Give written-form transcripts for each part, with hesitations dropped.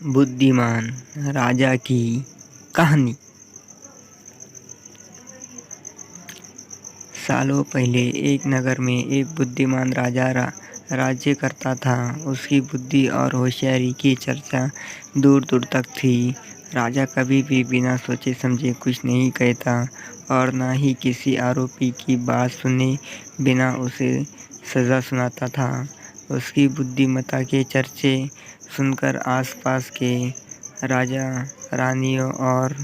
बुद्धिमान राजा की कहानी। सालों पहले एक नगर में एक बुद्धिमान राजा राज्य करता था। उसकी बुद्धि और होशियारी की चर्चा दूर दूर तक थी। राजा कभी भी बिना सोचे समझे कुछ नहीं कहता और न ही किसी आरोपी की बात सुने बिना उसे सज़ा सुनाता था। उसकी बुद्धिमत्ता के चर्चे सुनकर आसपास के राजा, रानियों और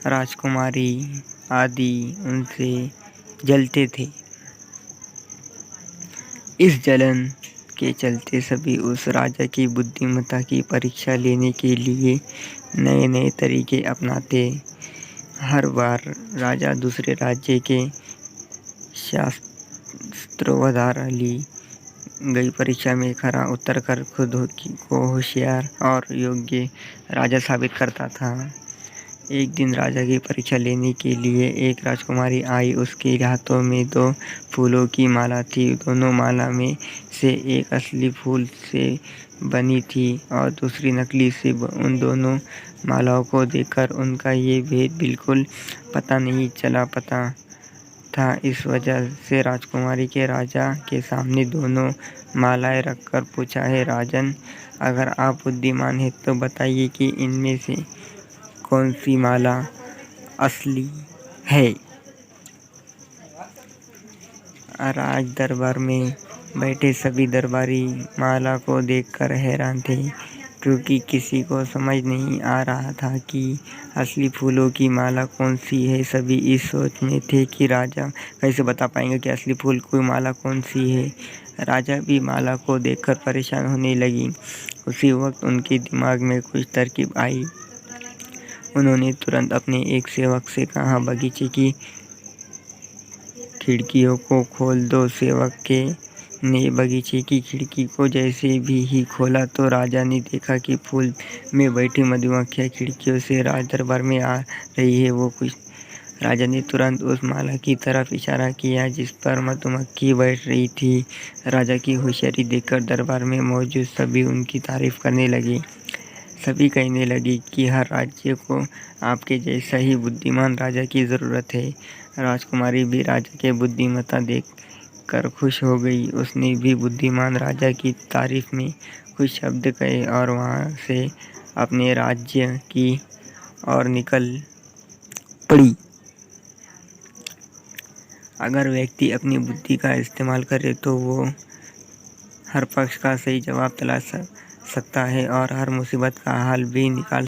राजकुमारी आदि उनसे जलते थे। इस जलन के चलते सभी उस राजा की बुद्धिमत्ता की परीक्षा लेने के लिए नए नए तरीके अपनाते। हर बार राजा दूसरे राज्य के शास्त्रों द्वारा ली गई परीक्षा में खरा उतर कर खुद को होशियार और योग्य राजा साबित करता था। एक दिन राजा की परीक्षा लेने के लिए एक राजकुमारी आई। उसके हाथों में 2 फूलों की माला थी। दोनों माला में से एक असली फूल से बनी थी और दूसरी नकली से। उन दोनों मालाओं को देखकर उनका ये भेद बिल्कुल पता नहीं चला पाता था। इस वजह से राजकुमारी के राजा के सामने दोनों मालाएं रखकर पूछा, है राजन, अगर आप बुद्धिमान हैं तो बताइए कि इनमें से कौन सी माला असली है। राज दरबार में बैठे सभी दरबारी माला को देखकर हैरान थे, क्योंकि किसी को समझ नहीं आ रहा था कि असली फूलों की माला कौन सी है। सभी इस सोच में थे कि राजा कैसे बता पाएंगे कि असली फूल की माला कौन सी है। राजा भी माला को देखकर परेशान होने लगी। उसी वक्त उनके दिमाग में कुछ तरकीब आई। उन्होंने तुरंत अपने एक सेवक से कहा, बगीचे की खिड़कियों को खोल दो। सेवक ने बगीचे की खिड़की को जैसे ही खोला तो राजा ने देखा कि फूल में बैठी मधुमक्खियाँ खिड़कियों से राज दरबार में आ रही है। राजा ने तुरंत उस माला की तरफ इशारा किया जिस पर मधुमक्खी बैठ रही थी। राजा की होशियारी देखकर दरबार में मौजूद सभी उनकी तारीफ करने लगे। सभी कहने लगे कि हर राज्य को आपके जैसा ही बुद्धिमान राजा की ज़रूरत है। राजकुमारी भी राजा के बुद्धिमत्ता देख कर खुश हो गई। उसने भी बुद्धिमान राजा की तारीफ में कुछ शब्द कहे और वहाँ से अपने राज्य की ओर निकल पड़ी। अगर व्यक्ति अपनी बुद्धि का इस्तेमाल करे तो वो हर पक्ष का सही जवाब तलाश सकता है और हर मुसीबत का हल भी निकाल